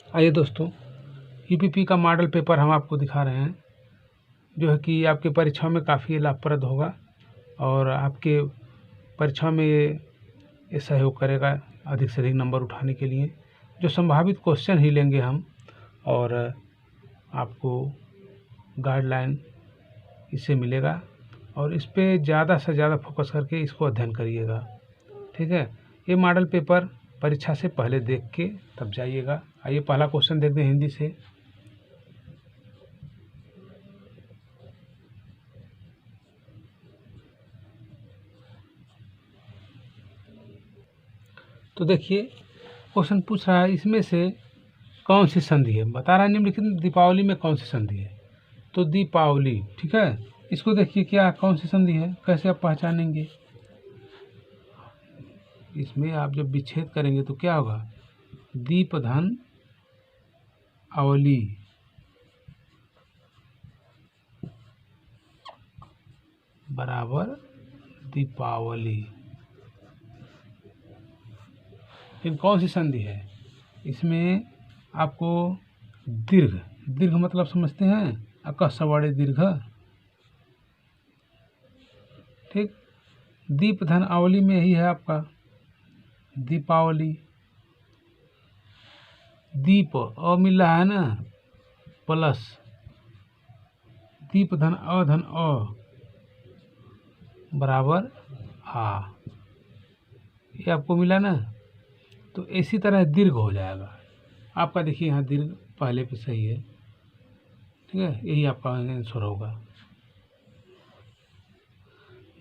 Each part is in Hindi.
आइए दोस्तों, यूपीपी का मॉडल पेपर हम आपको दिखा रहे हैं, जो है कि आपके परीक्षा में काफ़ी लाभप्रद होगा और आपके परीक्षा में ये सहयोग करेगा अधिक से अधिक नंबर उठाने के लिए। जो संभावित क्वेश्चन ही लेंगे हम और आपको गाइडलाइन इससे मिलेगा और इस पे ज़्यादा से ज़्यादा फोकस करके इसको अध्ययन करिएगा, ठीक है। ये मॉडल पेपर परीक्षा से पहले देख के तब जाइएगा। आइए पहला क्वेश्चन देखते हैं हिंदी से। तो देखिए क्वेश्चन पूछ रहा है, इसमें से कौन सी संधि है, बता रहा है निम्नलिखित दीपावली में कौन सी संधि है। तो दीपावली, ठीक है। इसको देखिए क्या कौन सी संधि है, कैसे आप पहचानेंगे। इसमें आप जब विच्छेद करेंगे तो क्या होगा, दीप धन अवली बराबर दीपावली। फिर कौन सी संधि है, इसमें आपको दीर्घ, दीर्घ मतलब समझते हैं, अकस सवाड़े दीर्घ, ठीक। दीप धन अवली में ही है आपका दीपावली। दीप अ मिल रहा है ना, प्लस दीप धन अ बराबर आ, ये आपको मिला ना। तो इसी तरह दीर्घ हो जाएगा आपका। देखिए यहाँ दीर्घ पहले पे सही है, ठीक है, यही आपका आंसर होगा।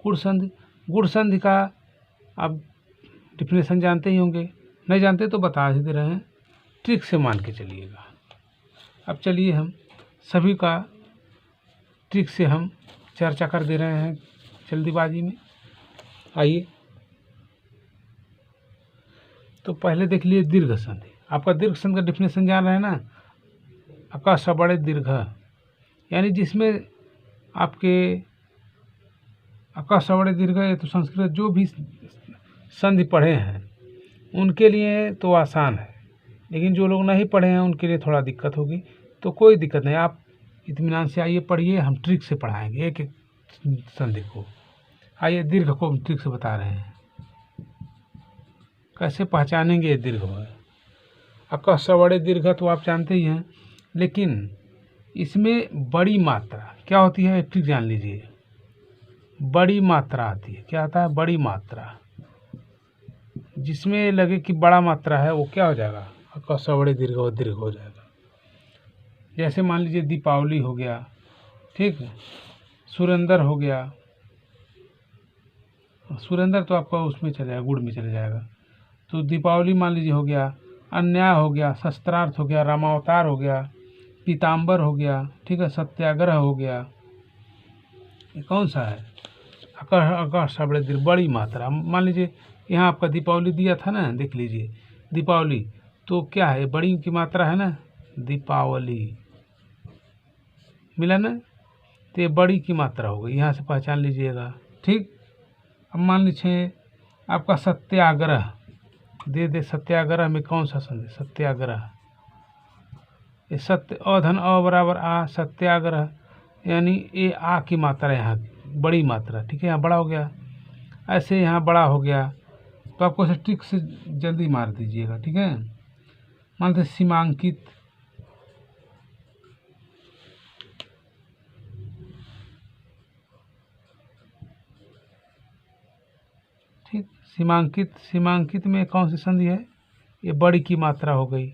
गुण संधि, गुण संधि का आप डिफिनेशन जानते ही होंगे, नहीं जानते तो बता ही दे रहे हैं, ट्रिक से मान के चलिएगा। अब चलिए हम सभी का ट्रिक से हम चर्चा कर दे रहे हैं जल्दीबाजी में। आइए तो पहले देख लिए दीर्घ संधि। आपका दीर्घ संधि का डिफिनेशन जान रहे हैं ना, अकस बड़े दीर्घ, यानी जिसमें आपके अकस बड़े दीर्घ, तो संस्कृत जो भी संधि पढ़े हैं उनके लिए तो आसान है, लेकिन जो लोग नहीं पढ़े हैं उनके लिए थोड़ा दिक्कत होगी। तो कोई दिक्कत नहीं, आप इत्मीनान से आइए पढ़िए, हम ट्रिक से पढ़ाएंगे एक एक संधि को। आइए दीर्घ को ट्रिक से बता रहे हैं, कैसे पहचानेंगे ये दीर्घ है। अकस बड़े दीर्घ तो आप जानते ही हैं, लेकिन इसमें बड़ी मात्रा क्या होती है, एक ट्रिक जान लीजिए। बड़ी मात्रा आती है, क्या आता है, बड़ी मात्रा। जिसमें लगे कि बड़ा मात्रा है वो क्या हो जाएगा, अकस बड़े दीर्घ और दीर्घ हो जाएगा। जैसे मान लीजिए दीपावली हो गया, ठीक है, सुरेंद्र हो गया। सुरेंद्र तो आपका उसमें चले जाएगा, गुड़ में चले जाएगा। तो दीपावली मान लीजिए हो गया, अन्याय हो गया, शस्त्रार्थ हो गया, रामावतार हो गया, पीताम्बर हो गया, ठीक है, सत्याग्रह हो गया। ये कौन सा है, अकस बड़े दीर्घ, बड़ी मात्रा। मान लीजिए यहाँ आपका दीपावली दिया था ना, देख लीजिए दीपावली, तो क्या है, बड़ी की मात्रा है ना, दीपावली मिला ना, तो ये बड़ी की मात्रा हो गई, यहाँ से पहचान लीजिएगा, ठीक। अब मान लीजिए आपका सत्याग्रह दे, सत्याग्रह में कौन सा संधि, सत्याग्रह, ये सत्य अधन अ बराबर आ, सत्याग्रह, यानी ये आ की मात्रा यहाँ बड़ी मात्रा, ठीक है, यहाँ बड़ा हो गया, ऐसे यहाँ बड़ा हो गया। तो आपको इसे ट्रिक से जल्दी मार दीजिएगा, ठीक है। मान लीजिए सीमांकित, ठीक, सीमांकित, सीमांकित में कौन सी संधि है, ये बड़ी की मात्रा हो गई।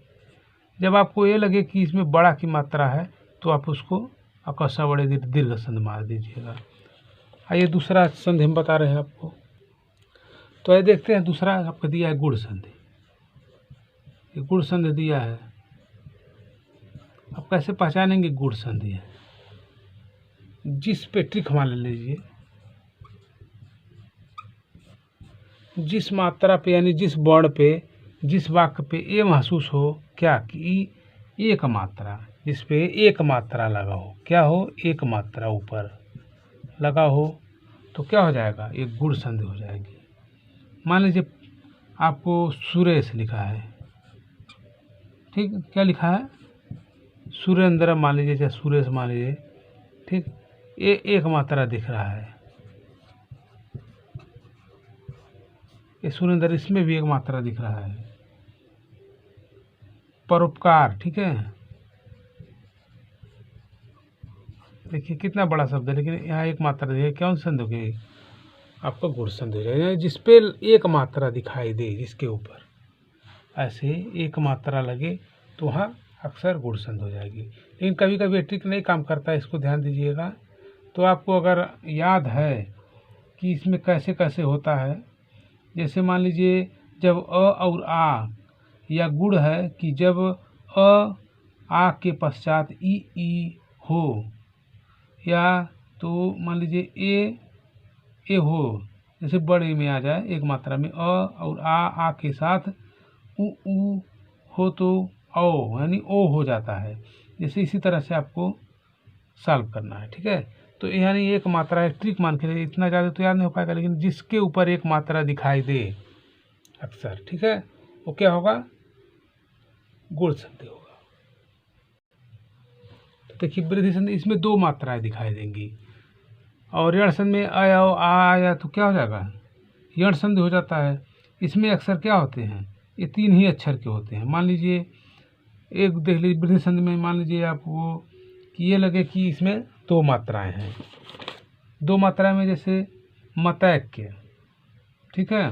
जब आपको ये लगे कि इसमें बड़ा की मात्रा है तो आप उसको अकस बड़े दीर्घ संधि मार दीजिएगा। आइए दूसरा संधि हम बता रहे हैं आपको। तो ये देखते हैं दूसरा आपको दिया है गुण संधि। ये गुण संधि दिया है, आप कैसे पहचानेंगे गुण संधि है। जिस पे ट्रिक मान लीजिए, जिस मात्रा पे यानी जिस वर्ण पे, जिस वाक्य पे ये महसूस हो क्या कि एक मात्रा, जिस पे एक मात्रा लगा हो, क्या हो, एक मात्रा ऊपर लगा हो, तो क्या हो जाएगा, एक गुण संधि हो जाएगी। मान लीजिए आपको सुरेश लिखा है, ठीक, क्या लिखा है, सुरेंद्र मान लीजिए, चाहे सुरेश मान लीजिए, ठीक, ये एक मात्रा दिख रहा है, ये सुरेंद्र, इसमें भी एक मात्रा दिख रहा है। परोपकार, ठीक है, देखिए कितना बड़ा शब्द है, लेकिन यहाँ एक मात्रा दिया, कौन संधि होगी, आपका गुण संधि हो जाएगा, जिसपे एक मात्रा दिखाई दे, जिसके ऊपर ऐसे एक मात्रा लगे तो वहाँ अक्सर गुण संधि हो जाएगी। लेकिन कभी कभी ट्रिक नहीं काम करता है, इसको ध्यान दीजिएगा। तो आपको अगर याद है कि इसमें कैसे कैसे होता है, जैसे मान लीजिए जब अ और आ, या गुण है कि जब आ के पश्चात ई हो, या तो मान लीजिए ए हो, जैसे बड़े में आ जाए एक मात्रा में, अ और आ के साथ उ हो तो ओ, यानी ओ हो जाता है। जैसे इसी तरह से आपको सॉल्व करना है, ठीक है। तो यानी एक मात्रा है, ट्रिक मान के लिए, इतना ज़्यादा तो याद नहीं हो पाएगा, लेकिन जिसके ऊपर एक मात्रा दिखाई दे अक्सर, ठीक है, वो क्या होगा, गुण संधि होगा। तो देखिए वृद्धि संधि, इसमें दो मात्राएं दिखाई देंगी, और यण संधि में आ आया तो क्या हो जाएगा, यण संधि हो जाता है। इसमें अक्सर क्या होते हैं, ये तीन ही अक्षर के होते हैं। मान लीजिए एक देख लीजिए वृद्धि संधि में, मान लीजिए आपको कि ये लगे कि इसमें दो मात्राएं हैं, दो मात्राएं में जैसे मतैक्य, ठीक है,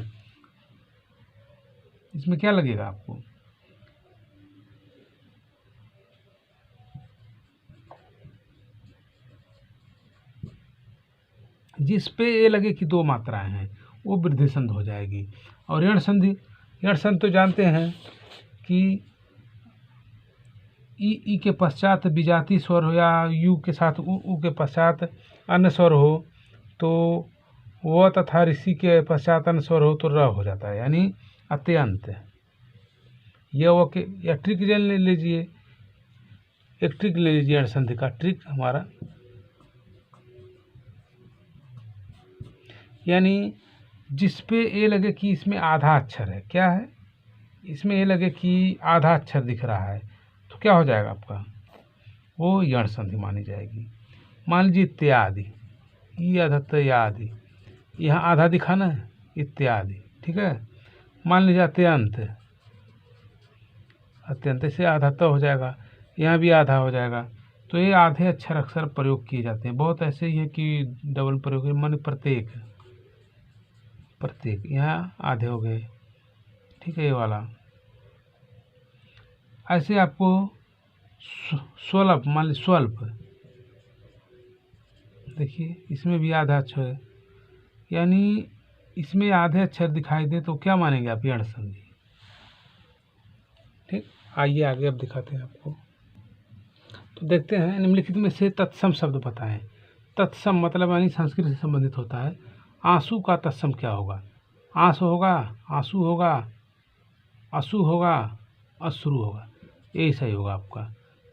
इसमें क्या लगेगा आपको, जिस पे ये लगे कि दो मात्राएं हैं वो वृद्धि संधि हो जाएगी। और यण संधि, यण संधि तो जानते हैं कि ई के पश्चात विजातीय स्वर हो, या यू के साथ उ के पश्चात अन्य स्वर हो, तो व तथा ऋषि के पश्चात अन्य स्वर हो तो र हो जाता है, यानी अत्यंत। यह वो के, या ट्रिक जान ले लीजिए, एक ट्रिक ले लीजिए यण संधि का ट्रिक हमारा, यानी जिस पे ये लगे कि इसमें आधा अक्षर है, क्या है, इसमें ये लगे कि आधा अक्षर दिख रहा है, तो क्या हो जाएगा आपका, वो यण संधि मानी जाएगी। मान लीजिए इत्यादि, ई अधत्यादि, यहाँ आधा दिखा ना, इत्यादि, ठीक है। मान लीजिए अत्यंत, अत्यंत से आधा तो हो जाएगा, यहाँ भी आधा हो जाएगा। तो ये आधे अक्षर अक्सर प्रयोग किए जाते हैं, बहुत ऐसे ही है कि डबल प्रयोग, मान प्रत्येक, प्रत्येक यहाँ आधे हो गए, ठीक है, ये वाला। ऐसे आपको स्वल्प, मान लीजिए स्वल्प, देखिए इसमें भी आधा अक्षर है, यानी इसमें आधे अक्षर दिखाई दे तो क्या मानेंगे आप, यण संधि, ठीक। आइए आगे अब दिखाते हैं आपको। तो देखते हैं, निम्नलिखित में से तत्सम शब्द बताएं। तत्सम मतलब यानी संस्कृत से संबंधित होता है। आंसू का तत्सम क्या होगा, आंसू होगा, आंसू होगा, अशु होगा, अश्रु होगा, यही सही होगा आपका।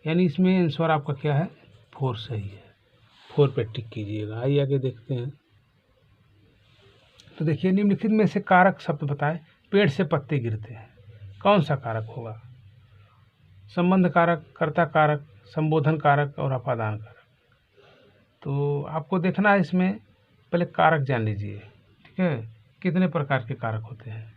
यानी इसमें आंसर आपका क्या है, 4 सही है, 4 पे टिक कीजिएगा। आइए आगे देखते हैं। तो देखिए निम्नलिखित में से कारक शब्द बताएं। पेड़ से पत्ते गिरते हैं, कौन सा कारक होगा, संबंध कारक, कर्ता कारक, संबोधन कारक और अपादान कारक। तो आपको देखना है, इसमें पहले कारक जान लीजिए, ठीक है, कितने प्रकार के कारक होते हैं।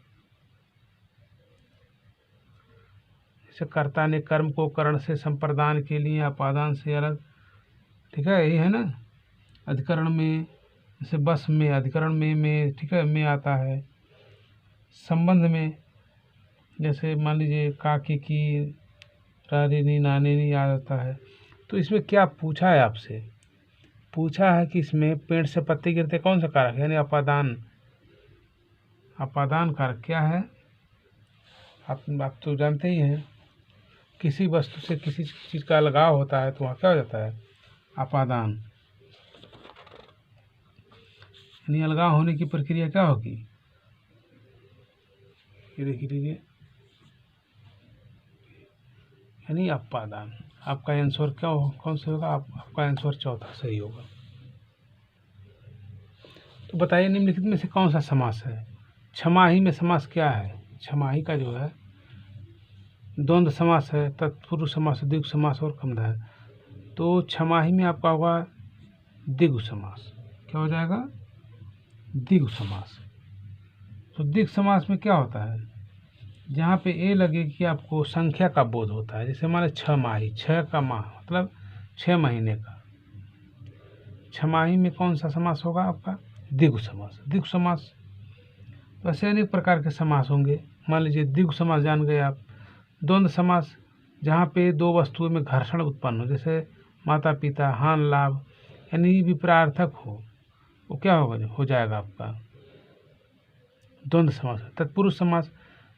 जैसे कर्ता ने कर्म को करण से संप्रदान के लिए, अपादान से अलग, ठीक है, यही है ना। अधिकरण में जैसे बस में, अधिकरण में, ठीक है, में आता है। संबंध में जैसे मान लीजिए काकी की, रानी नानी आ जाता है। तो इसमें क्या पूछा है आपसे, पूछा है कि इसमें पेड़ से पत्ते गिरते कौन सा कारक है, यानी अपादान, अपादान कारक क्या है, आप तो जानते ही हैं, किसी वस्तु से किसी चीज़ का लगाव होता है तो वहाँ क्या हो जाता है, अपादान। यानी अलगाव होने की प्रक्रिया क्या होगी, ये देख लीजिए, यानी अपादान। आपका आंसर क्या हो, कौन सा होगा, आपका आंसर चौथा सही होगा। तो बताइए निम्नलिखित में से कौन सा समास है। छमाही में समास क्या है, छमाही का जो है द्वंद्व समास है, तत्पुरुष समास, द्विगु समास और कर्मधारय। तो छमाही में आपका होगा द्विगु समास। क्या हो जाएगा? द्विगु समास। तो द्विगु समास में क्या होता है, जहाँ पे ए लगे कि आपको संख्या का बोध होता है। जैसे मान लो छमाही, 6 का माह मतलब 6 महीने का। छमाही में कौन सा समास होगा आपका? द्विगु समास। द्विगु समास वैसे अनेक प्रकार के समास होंगे। मान लीजिए द्विगु समास जान गए आप। द्वंद्व समास, जहाँ पे दो वस्तुओं में घर्षण उत्पन्न हो, जैसे माता पिता, हान लाभ, यानी विपरार्थक हो, वो क्या होगा? हो जाएगा आपका द्वंद्व समास। तत्पुरुष समास,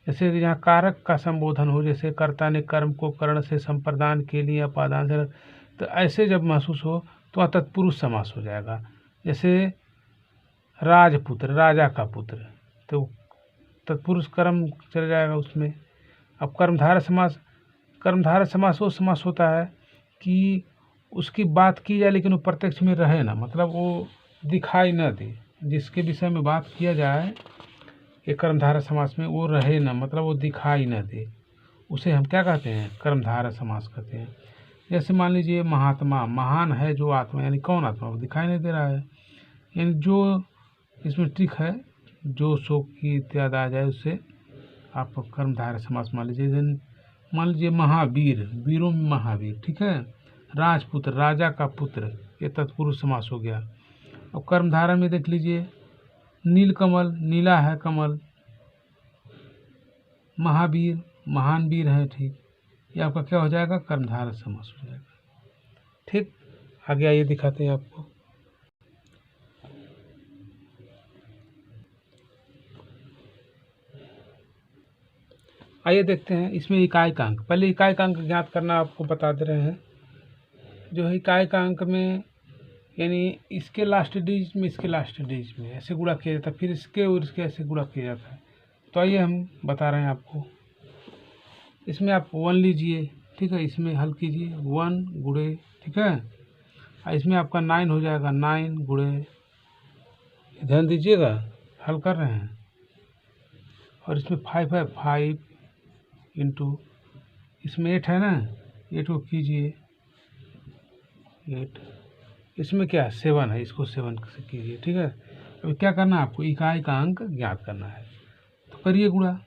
जैसे यहाँ कारक का संबोधन हो, जैसे कर्ता ने कर्म को कर्ण से संप्रदान के लिए अपादान से, तो ऐसे जब महसूस हो तो वह तत्पुरुष समास हो जाएगा। जैसे राजपुत्र, राजा का पुत्र, तो तत्पुरुष कर्म चल जाएगा उसमें। अब कर्मधारय समास, कर्मधारय समास वो समास होता है कि उसकी बात की जाए लेकिन वो प्रत्यक्ष में रहे ना, मतलब वो दिखाई न दे। जिसके विषय में बात किया जाए ये कर्मधारय समास में, वो रहे ना, मतलब वो दिखाई न दे, उसे हम क्या कहते हैं? कर्मधारय समास कहते हैं। जैसे मान लीजिए महात्मा, महान है जो आत्मा, यानी कौन आत्मा? वो दिखाई नहीं दे रहा है, यानी जो इसमें ट्रिक है, जो शोक की इत्यादि आ जाए उससे आप कर्मधारय समास मान लीजिए। मान लीजिए महावीर, वीरों में महावीर, ठीक है। राजपुत्र, राजा का पुत्र, ये तत्पुरुष समास हो गया। अब कर्मधारय में देख लीजिए नीलकमल, नीला है कमल, महावीर, महान वीर है, ठीक। ये आपका क्या हो जाएगा? कर्मधारय समास हो जाएगा, ठीक। आगे आइए दिखाते हैं आपको। आइए देखते हैं इसमें इकाई का अंक। पहले इकाई का अंक ज्ञात करना आपको बता दे रहे हैं। जो है इकाई का अंक में, यानी इसके लास्ट डिजिट में इसके लास्ट डिजिट में ऐसे गुणा किया जाता है, फिर इसके और इसके ऐसे गुणा किया जाता है। तो आइए हम बता रहे हैं आपको। इसमें आप 1 लीजिए, ठीक है, इसमें हल कीजिए 1 गुणे, ठीक है। और इसमें आपका 9 हो जाएगा, 9 गुणे, ध्यान दीजिएगा हल कर रहे हैं। और इसमें 5 है, 5 इंटू, इसमें 8 है ना, 8 को कीजिए 8, इसमें क्या 7 है, इसको 7 से कीजिए, ठीक है। अभी क्या करना है आपको? इकाई का अंक ज्ञात करना है, तो करिए गुणा।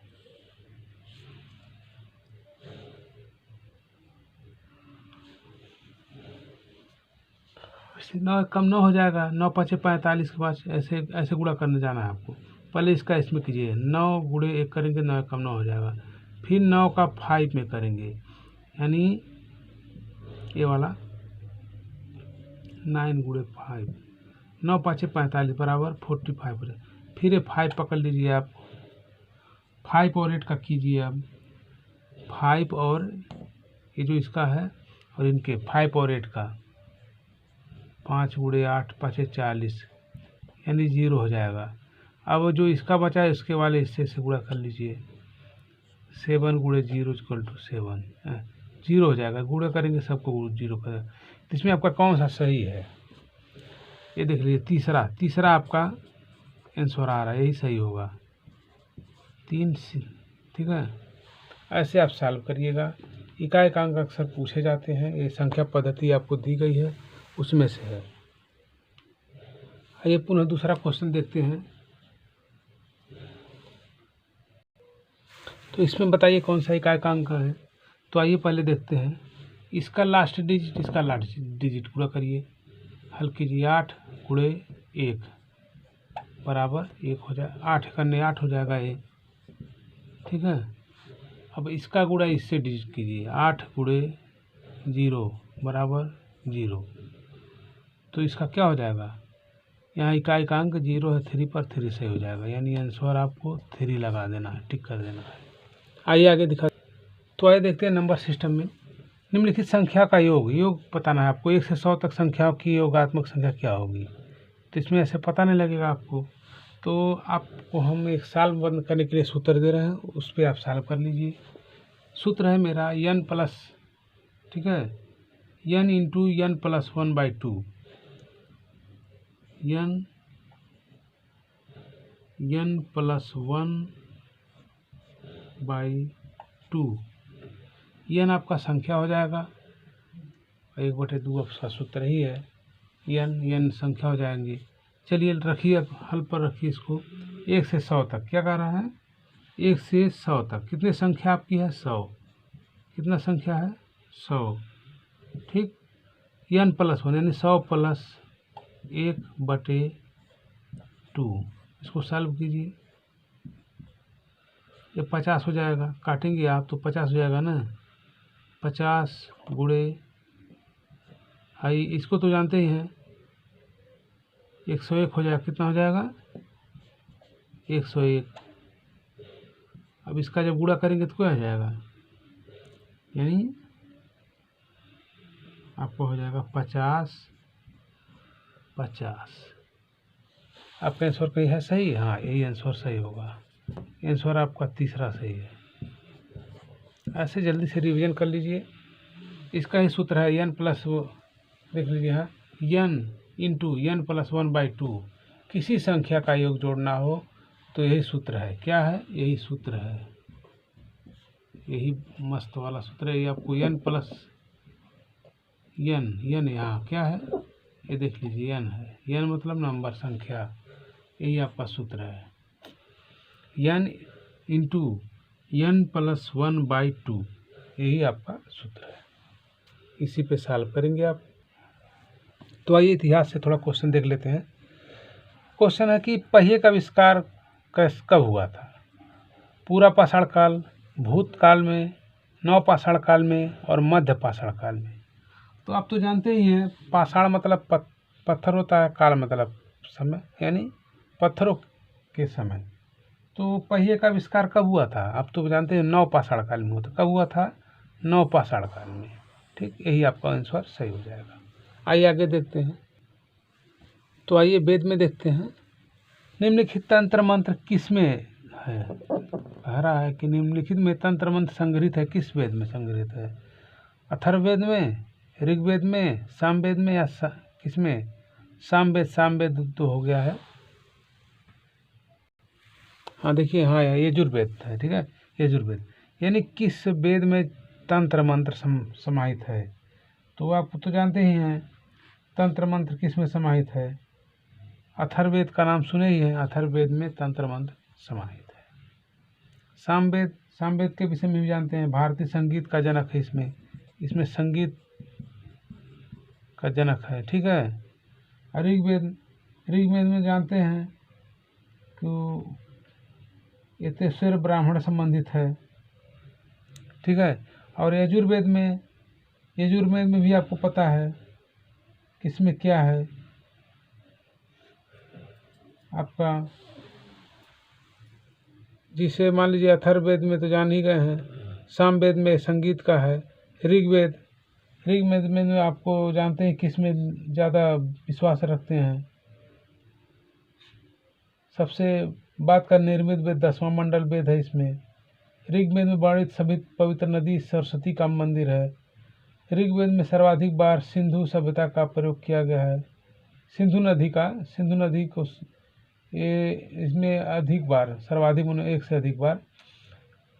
इससे 9 कम 9 हो जाएगा, 9 5 45 के बाद ऐसे ऐसे गुणा करने जाना है आपको। पहले इसका इसमें कीजिए, 9 गुणे 1 करेंगे, 9 कम 9 हो जाएगा। फिर 9 का 5 में करेंगे, यानी ये वाला 9 गुणे 5, 9 5 45 बराबर 45। फिर ये 5 पकड़ लीजिए आप, 5 और 8 का कीजिए अब, 5 और ये जो इसका है और इनके 5 और 8 का, 5 गुणे 8 5 40, यानी 0 हो जाएगा। अब जो इसका बचा है इसके वाले इससे से गुणा कर लीजिए, 7 गुणे 0 इक्वल टू 7, 0 हो जाएगा। गुणा करेंगे सबको 0 कर, तो इसमें आपका कौन सा सही है? ये देख लीजिए, तीसरा आपका आंसर आ रहा है, यही सही होगा 3, ठीक है। ऐसे आप सॉल्व करिएगा। इकाई का अंक अक्सर पूछे जाते हैं, ये संख्या पद्धति आपको दी गई है उसमें से है। आइए पुनः दूसरा क्वेश्चन देखते हैं। तो इसमें बताइए कौन सा इकाई का अंक है। तो आइए पहले देखते हैं, इसका लास्ट डिजिट, इसका लास्ट डिजिट पूरा करिए, हल कीजिए। 8 गुणे 1 बराबर 1 हो जाए, 8 करने 8 हो जाएगा ये, ठीक है। अब इसका गुणा इससे डिजिट कीजिए, 8 गुणे 0 बराबर 0, तो इसका क्या हो जाएगा? यहाँ इकाई का अंक 0 है, 3 पर 3 सही हो जाएगा, यानी आंसर आपको 3 लगा देना है, टिक कर देना है। आइए आगे दिखा। तो आइए देखते हैं नंबर सिस्टम में निम्नलिखित संख्या का योग बताना है आपको। 1 से 100 तक संख्याओं की योगात्मक संख्या क्या होगी। तो इसमें ऐसे पता नहीं लगेगा आपको, तो आपको हम एक सॉल्व बंद करने के लिए सूत्र दे रहे हैं, उस पर आप सॉल्व कर लीजिए। सूत्र है मेरा n प्लस, ठीक है, n into n plus 1/2, n plus 1/2 यन आपका संख्या हो जाएगा, 1/2 का सूत्र ही है, यन संख्या हो जाएंगी। चलिए रखिए, अब हल पर रखिए इसको। 1 से 100 तक क्या कह रहा है, 1 से 100 तक कितनी संख्या आपकी है, 100। कितना संख्या है, 100। ठीक, n प्लस 1 यानी 100 प्लस 1/2। इसको सॉल्व कीजिए, ये 50 हो जाएगा। काटेंगे आप तो 50 हो जाएगा ना, 50 गुणे हाई, इसको तो जानते ही हैं, 101 हो जाएगा। कितना हो जाएगा, 101। अब इसका जब गुणा करेंगे तो क्या हो जाएगा, यानी आपको हो जाएगा 50 50। आपका आंसर कहीं है सही, हाँ यही आंसर सही होगा। आंसर आपका तीसरा सही है। ऐसे जल्दी से रिवीजन कर लीजिए। इसका ही सूत्र है n प्लस, वो देख लीजिए, हाँ n इंटू n प्लस 1/2। किसी संख्या का योग जोड़ना हो तो यही सूत्र है। क्या है, यही सूत्र है, यही मस्त वाला सूत्र है। ये आपको n प्लस n यहाँ क्या है, ये देख लीजिए, n है, n मतलब नंबर, संख्या, यही आपका सूत्र है। n इंटू n प्लस 1/2, यही आपका सूत्र है। इसी पे सॉल्व करेंगे आप। तो आइए इतिहास से थोड़ा क्वेश्चन देख लेते हैं। क्वेश्चन है कि पहिए का आविष्कार कब हुआ था। पूरा पाषाण काल, भूतकाल में, नवपाषाण काल में और मध्य पाषाण काल में। तो आप तो जानते ही हैं, पाषाण मतलब पत्थर होता है, काल मतलब समय, यानी पत्थरों के समय। तो पहिए का आविष्कार कब हुआ था, आप तो जानते हैं नवपाषाण काल में होता। कब हुआ था, नवपाषाण काल में। ठीक, यही आपका आंसर सही हो जाएगा। आइए आगे देखते हैं। तो आइए वेद में देखते हैं, निम्नलिखित तंत्र मंत्र किस में है। कह रहा है कि निम्नलिखित में तंत्र मंत्र संग्रहित है, किस वेद में संग्रहित है। अथर्ववेद में, ऋग्वेद में, सामवेद में, या किसमें, सामवेद। सामवेद तो हो गया है, हाँ देखिए, हाँ यजुर्वेद है। ठीक है, यजुर्वेद, यानी किस वेद में तंत्र मंत्र समाहित है। तो आप तो जानते ही हैं तंत्र मंत्र किस में समाहित है। अथर्ववेद का नाम सुने ही हैं, अथर्ववेद में तंत्र मंत्र समाहित है। सामवेद, सामवेद के विषय में भी जानते हैं, भारतीय संगीत का जनक है। इसमें संगीत का जनक है। ठीक है, ऋग्वेद, ऋग्वेद में जानते हैं कि यतेश्वर ब्राह्मण संबंधित है। ठीक है, और यजुर्वेद में, यजुर्वेद में भी आपको पता है किसमें क्या है आपका, जिसे मान लीजिए अथर्ववेद में तो जान ही गए हैं, सामवेद में संगीत का है। ऋग्वेद, ऋग्वेद में आपको जानते हैं किसमें ज़्यादा विश्वास रखते हैं। सबसे बात का निर्मित वेद 10वां मंडल वेद है। इसमें ऋग्वेद में वर्णित सभी पवित्र नदी सरस्वती का मंदिर है। ऋग्वेद में सर्वाधिक बार सिंधु सभ्यता का प्रयोग किया गया है। सिंधु नदी को ये इसमें अधिक बार, सर्वाधिक मतलब 1 से अधिक बार।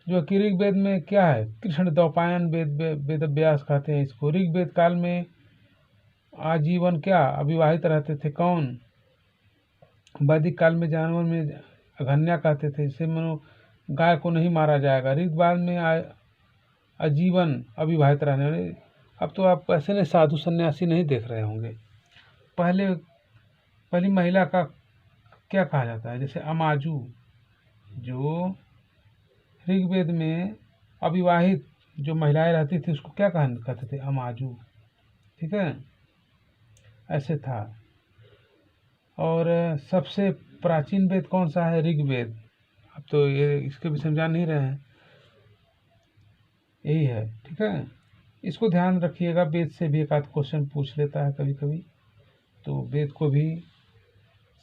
जो कि ऋग्वेद में क्या है, कृष्ण द्वैपायन वेद, वेद व्यास कहते हैं इसको। ऋग्वेद काल में आजीवन क्या अविवाहित रहते थे, कौन, वैदिक काल में जानवर में अघन्या कहते थे, इससे मनो गाय को नहीं मारा जाएगा। ऋग्वेद में आजीवन अविवाहित रहने वाले। अब तो आप ऐसे नहीं साधु सन्यासी नहीं देख रहे होंगे। पहली महिला का क्या कहा जाता है, जैसे अमाजू, जो ऋग्वेद में अविवाहित जो महिलाएं रहती थी उसको क्या कहते थे, अमाजू। ठीक है, ऐसे था। और सबसे प्राचीन वेद कौन सा है, ऋग्वेद। अब तो ये इसके विषय में जान नहीं रहे हैं, यही है। ठीक है, इसको ध्यान रखिएगा, वेद से भी एक आध क्वेश्चन पूछ लेता है कभी कभी। तो वेद को भी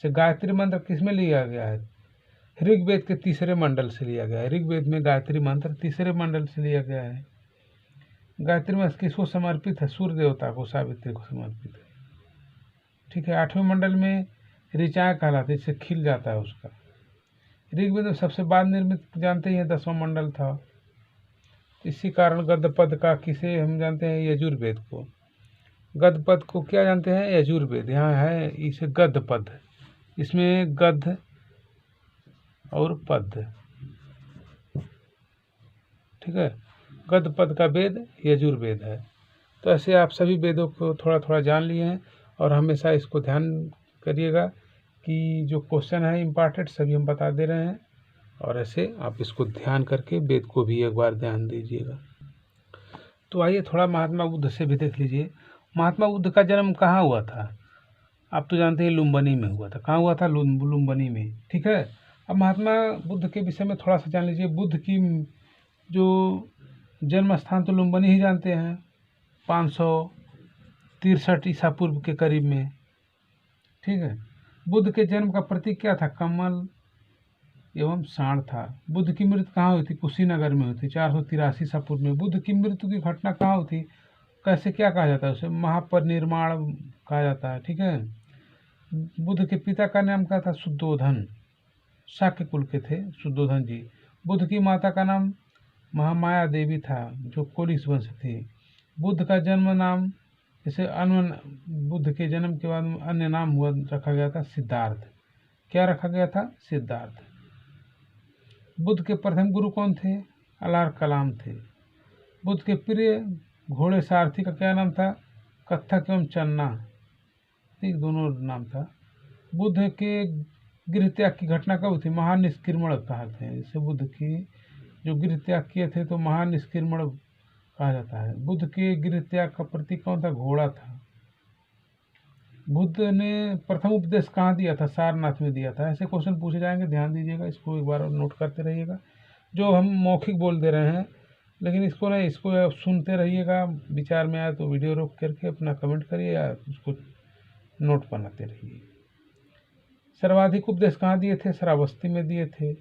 से गायत्री मंत्र किस में लिया गया है, ऋग्वेद के 3रे मंडल से लिया गया है। ऋग्वेद में गायत्री मंत्र 3रे मंडल से लिया गया है। गायत्री मंत्र किसको समर्पित है, सूर्य देवता को, सावित्री को समर्पित है। ठीक है, 8वें मंडल में ऋचाएँ कहलाते हैं, इससे खिल जाता है उसका। ऋग्वेद में सबसे बाद निर्मित जानते ही हैं 10वां मंडल था। इसी कारण गद्यपद का किसे हम जानते हैं, यजुर्वेद को। गद्यपद को क्या जानते हैं, यजुर्वेद। यहाँ है इसे गद्यपद, इसमें गद्य और पद, ठीक है। गद्यपद का वेद यजुर्वेद है। तो ऐसे आप सभी वेदों को थोड़ा थोड़ा जान लिए हैं, और हमेशा इसको ध्यान करिएगा कि जो क्वेश्चन है इम्पॉर्टेंट सभी हम बता दे रहे हैं, और ऐसे आप इसको ध्यान करके वेद को भी एक बार ध्यान दीजिएगा। तो आइए थोड़ा महात्मा बुद्ध से भी देख लीजिए। महात्मा बुद्ध का जन्म कहाँ हुआ था, आप तो जानते हैं लुम्बिनी में हुआ था। कहाँ हुआ था, लुम्बिनी में, ठीक है। अब महात्मा बुद्ध के विषय में थोड़ा सा जान लीजिए। बुद्ध की जो जन्म स्थान तो लुम्बिनी ही जानते हैं, 563 ईसा पूर्व के करीब में, ठीक है। बुद्ध के जन्म का प्रतीक क्या था, कमल एवं सांड था। बुद्ध की मृत्यु कहाँ हुई थी, कुशीनगर में हुई थी 483 ईसा पूर्व में। बुद्ध की मृत्यु की घटना कहाँ हुई थी, कैसे क्या कहा जाता है उसे, महापरिनिर्वाण कहा जाता है, ठीक है। बुद्ध के पिता का नाम क्या था, शुद्धोधन, शाक्य कुल के थे शुद्धोधन जी। बुद्ध की माता का नाम महामाया देवी था, जो कोलिस वंश थी। बुद्ध का जन्म नाम, जैसे अन्य बुद्ध के जन्म के बाद अन्य नाम हुआ रखा गया था सिद्धार्थ। क्या रखा गया था, सिद्धार्थ। बुद्ध के प्रथम गुरु कौन थे, अलार कलाम थे। बुद्ध के प्रिय घोड़े सारथी का क्या नाम था, कत्थक एवं चन्ना, ठीक, दोनों नाम था। बुद्ध के गृह त्याग की घटना कब थी, महानिष्क्रमण कहते हैं। जैसे बुद्ध की जो गृह त्याग किए थे तो महानिष्क्रमण कहा जाता है। बुद्ध के गृह त्याग का प्रतीक कौन था, घोड़ा था। बुद्ध ने प्रथम उपदेश कहाँ दिया था, सारनाथ में दिया था। ऐसे क्वेश्चन पूछे जाएंगे, ध्यान दीजिएगा, इसको एक बार और नोट करते रहिएगा। जो हम मौखिक बोल दे रहे हैं, लेकिन इसको नहीं, इसको सुनते रहिएगा, विचार में आए तो वीडियो रोक करके अपना कमेंट करिए या उसको नोट बनाते रहिए। सर्वाधिक उपदेश कहाँ दिए थे, श्रावस्ती में दिए थे।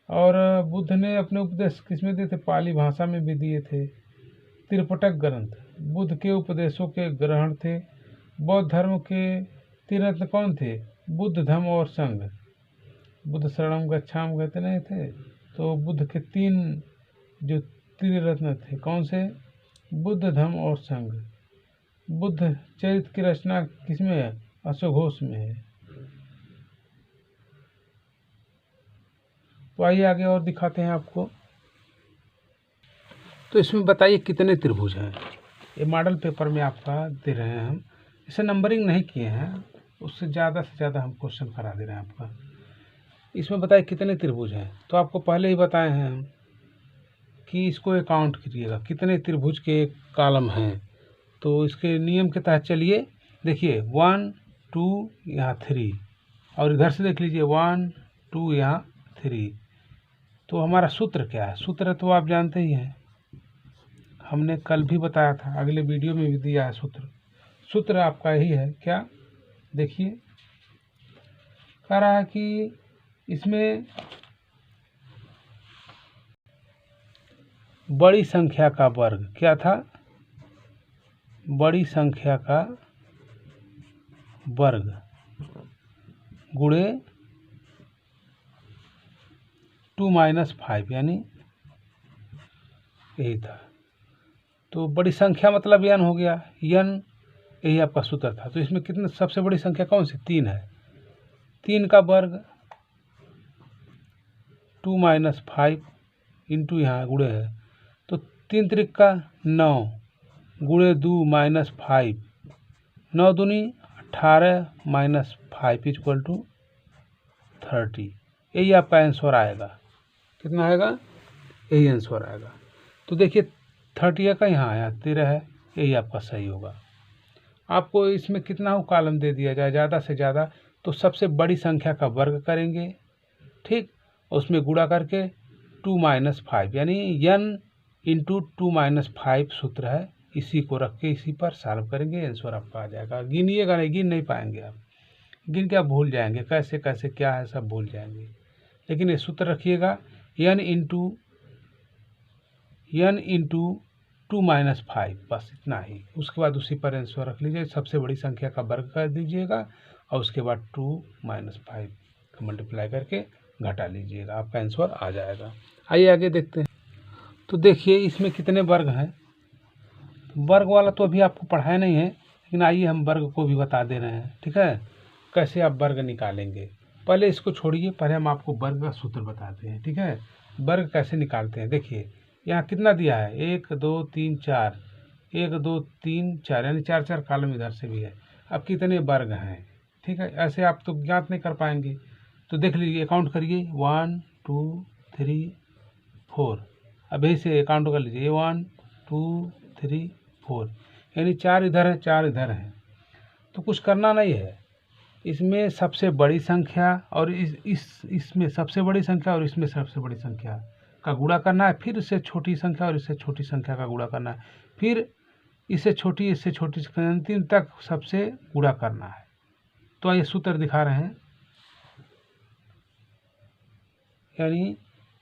और बुद्ध ने अपने उपदेश किस में दिए थे, पाली भाषा में भी दिए थे। त्रिपिटक ग्रंथ बुद्ध के उपदेशों के ग्रहण थे। बौद्ध धर्म के त्रिरत्न कौन थे, बुद्ध, धम्म और संघ। बुद्ध शरणम गच्छाम कहते नहीं थे, तो बुद्ध के 3 जो त्रिरत्न थे कौन से, बुद्ध, धम्म और संघ। बुद्ध चरित्र की रचना किसमें है, अश्वघोष में है। तो आइए आगे और दिखाते हैं आपको। तो इसमें बताइए कितने त्रिभुज हैं। ये मॉडल पेपर में आपका दे रहे हैं हम, इसे नंबरिंग नहीं किए हैं, उससे ज़्यादा से ज़्यादा हम क्वेश्चन करा दे रहे हैं आपका। इसमें बताइए कितने त्रिभुज हैं। तो आपको पहले ही बताए हैं हम कि इसको अकाउंट कीजिएगा कितने त्रिभुज के कॉलम हैं। तो इसके नियम के तहत चलिए, देखिए 1 2 यहाँ 3, और इधर से देख लीजिए 1 2 यहाँ 3। तो हमारा सूत्र क्या है, सूत्र तो आप जानते ही हैं, हमने कल भी बताया था, अगले वीडियो में भी दिया है सूत्र। सूत्र आपका यही है, क्या, देखिए कह रहा है कि इसमें बड़ी संख्या का वर्ग क्या था, बड़ी संख्या का वर्ग गुणे 2 - 5, यानी यही था। तो बड़ी संख्या मतलब n हो गया, n यही आपका सूत्र था। तो इसमें कितने, सबसे बड़ी संख्या कौन सी, 3 है। 3 का वर्ग 2 - 5 इंटू यहाँ गुणे है, तो 3 त्रिक का 9 गुणे 2 - 5, 9 दूनी 18 - 5 = 30। यही आपका आंसर आएगा, कितना आएगा, यही आंसर आएगा। तो देखिए 30 का यहाँ आया 13 है, यही आपका सही होगा। आपको इसमें कितना हो कॉलम दे दिया जाए ज़्यादा से ज़्यादा, तो सबसे बड़ी संख्या का वर्ग करेंगे, ठीक, उसमें गुणा करके 2 - 5, यानी n × 2 - 5 सूत्र है, इसी को रख के इसी पर सॉल्व करेंगे, आंसर आपका आ जाएगा। गिनिएगा नहीं, गिन नहीं पाएंगे आप, गिन के आप भूल जाएंगे कैसे कैसे क्या है, सब भूल जाएंगे। लेकिन ये सूत्र रखिएगा, n × 2 - 5, बस इतना ही। उसके बाद उसी पर आंसर रख लीजिए, सबसे बड़ी संख्या का वर्ग कर दीजिएगा, और उसके बाद 2 - 5 का मल्टीप्लाई करके घटा लीजिएगा, आपका आंसर आ जाएगा। आइए आगे देखते हैं। तो देखिए इसमें कितने वर्ग हैं। वर्ग वाला तो अभी आपको पढ़ाया नहीं है, लेकिन आइए हम वर्ग को भी बता दे रहे हैं। ठीक है, कैसे आप वर्ग निकालेंगे। पहले इसको छोड़िए, पहले हम आपको वर्ग का सूत्र बताते हैं। ठीक है, वर्ग कैसे निकालते हैं। देखिए यहाँ कितना दिया है, 1 2 3 4, 1 2 3 4, यानी 4 4 कॉलम इधर से भी है। अब कितने वर्ग हैं। ठीक है, ऐसे आप तो ज्ञात नहीं कर पाएंगे, तो देख लीजिए, काउंट करिए 1 2 3 4। अब यही से काउंट कर लीजिए 1 2 3 4, यानी 4 इधर है 4 इधर है। तो कुछ करना नहीं है, इसमें सबसे बड़ी संख्या और इसमें सबसे बड़ी संख्या और इसमें सबसे बड़ी संख्या का गुणा करना है, फिर इससे छोटी संख्या और इससे छोटी संख्या का गुणा करना है, फिर इससे छोटी अंतिम तक सबसे गुणा करना है। तो आइए सूत्र दिखा रहे हैं, यानी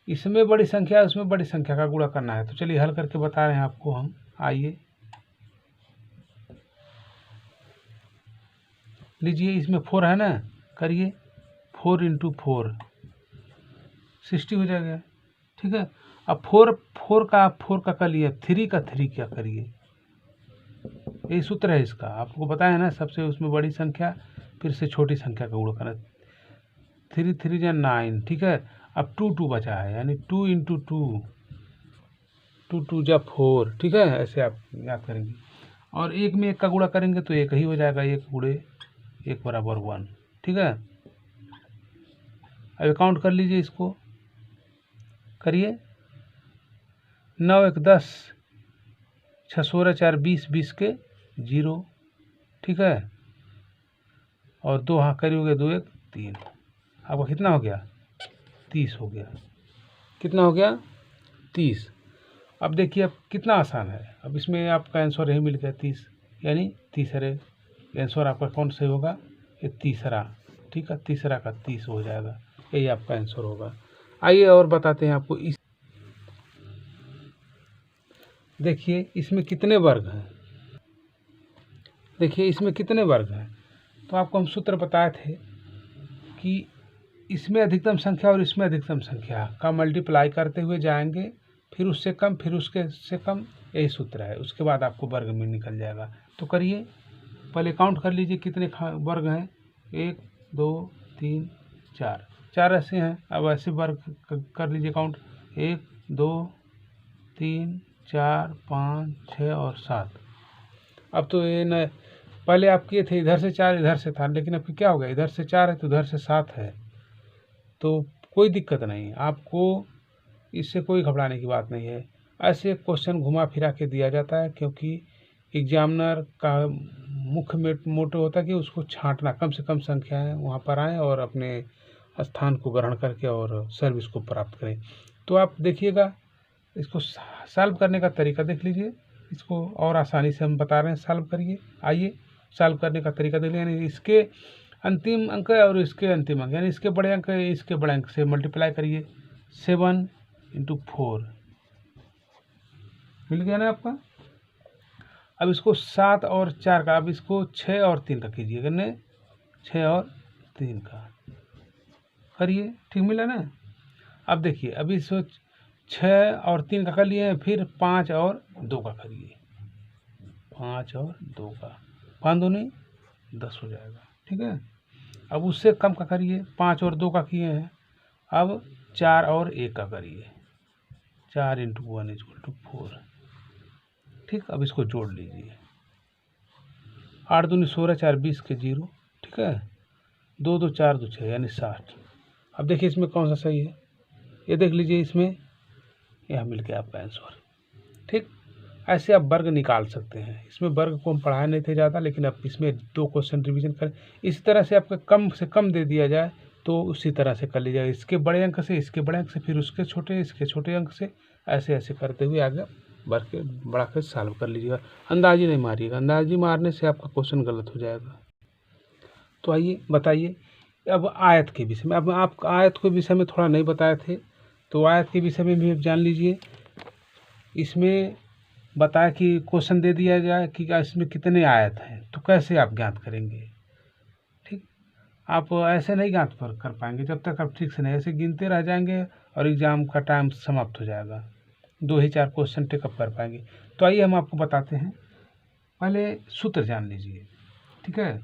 इसमें बड़ी संख्या उसमें बड़ी संख्या का गुणा करना है। तो चलिए हल करके बता रहे हैं आपको हम। आइए लीजिए, इसमें 4 है ना, करिए 4 × 4 60 हो जाएगा। ठीक है, अब 4 का कर लिए, 3 का 3 क्या करिए, यही सूत्र है इसका, आपको बताया ना। सबसे उसमें बड़ी संख्या फिर से छोटी संख्या का गुणा करना, 3 3 या 9। ठीक है, अब 2 2 बचा है, यानी 2 × 2 2 2 या 4। ठीक है, ऐसे आप याद करेंगे, और एक में एक का गुणा करेंगे तो एक ही हो जाएगा, 1 × 1 = 1। ठीक है, अब काउंट कर लीजिए, इसको करिए, 9 1 10, 6 16 4 20, 20 के 0। ठीक है, और 2 हाँ करिए, 2 1 3, आपका कितना हो गया, 30 हो गया। कितना हो गया, 30। अब देखिए, अब कितना आसान है। अब इसमें आपका आंसर यही मिल गया 30, यानी तीसरे आंसर आपका कौन से होगा, ये तीसरा। ठीक है, तीसरा का 30 हो जाएगा, यही आपका आंसर होगा। आइए और बताते हैं आपको। देखिए इसमें कितने वर्ग हैं, देखिए इसमें कितने वर्ग हैं। तो आपको हम सूत्र बताए थे कि इसमें अधिकतम संख्या और इसमें अधिकतम संख्या का मल्टीप्लाई करते हुए जाएंगे, फिर उससे कम, फिर उसके से कम, यही सूत्र है। उसके बाद आपको वर्ग में निकल जाएगा। तो करिए, पहले काउंट कर लीजिए कितने वर्ग हैं, 1 2 3 4, 4 ऐसे हैं। अब ऐसे वर्ग कर लीजिए काउंट, 1 2 3 4 5 6 और 7। अब तो ये न, पहले आप किए थे इधर से 4 इधर से था, लेकिन अब क्या हो गया, इधर से 4 है तो उधर से 7 है, तो कोई दिक्कत नहीं, आपको इससे कोई घबराने की बात नहीं है। ऐसे क्वेश्चन घुमा फिरा के दिया जाता है, क्योंकि एग्जामिनर का मुख्य मोटो होता है कि उसको छांटना, कम से कम संख्याएं वहाँ पर आएँ और अपने स्थान को ग्रहण करके और सर्विस को प्राप्त करें। तो आप देखिएगा, इसको सॉल्व करने का तरीका देख लीजिए, इसको और आसानी से हम बता रहे हैं, सॉल्व करिए। आइए सॉल्व करने का तरीका देख लीजिए, यानी इसके अंतिम अंक और इसके अंतिम अंक, यानी इसके बड़े अंक इसके बड़े अंक से मल्टीप्लाई करिए, 7 × 4 मिल गया ना आपका। अब इसको 7 और 4 का, अब इसको 6 और 3 का कीजिए, कितने, 6 और 3 का करिए, ठीक मिला ना। अब देखिए, अभी इसको 6 और 3 का कर लिए, फिर 5 और 2 का करिए, 5 और 2 का, 5 दूनी 10 हो जाएगा। ठीक है, अब उससे कम का करिए, 5 और 2 का किए हैं, अब 4 और 1 का करिए, 4 × 1 = 4। ठीक, अब इसको जोड़ लीजिए, 8 दूनी 16, 4 20 के 0। ठीक है, 2 2 4 2 6, यानी 60। अब देखिए इसमें कौन सा सही है, ये देख लीजिए, इसमें यह मिल गया आपका आंसर। ठीक, ऐसे आप वर्ग निकाल सकते हैं। इसमें वर्ग को हम पढ़ाए नहीं थे ज़्यादा, लेकिन अब इसमें 2 क्वेश्चन रिवीजन करें। इसी तरह से आपका कम से कम दे दिया जाए तो उसी तरह से कर लीजिएगा, इसके बड़े अंक से इसके बड़े अंक से, फिर उसके छोटे इसके छोटे अंक से, ऐसे ऐसे करते हुए आगे वर्ग के बढ़ा कर सॉल्व कर लीजिएगा। अंदाजी नहीं मारिएगा, अंदाजी मारने से आपका क्वेश्चन गलत हो जाएगा। तो आइए बताइए अब आयत के विषय में। अब आप आयत के विषय में थोड़ा नहीं बताए थे, तो आयत के विषय में भी जान लीजिए। इसमें बताया कि क्वेश्चन दे दिया जाए कि इसमें कितने आयत हैं, तो कैसे आप ज्ञात करेंगे। ठीक, आप ऐसे नहीं ज्ञात कर पाएंगे जब तक आप ठीक से नहीं, ऐसे गिनते रह जाएंगे और एग्ज़ाम का टाइम समाप्त हो जाएगा। 2 ही 4 क्वेश्चन टेकअप कर पाएंगे। तो आइए हम आपको बताते हैं, पहले सूत्र जान लीजिए, ठीक है।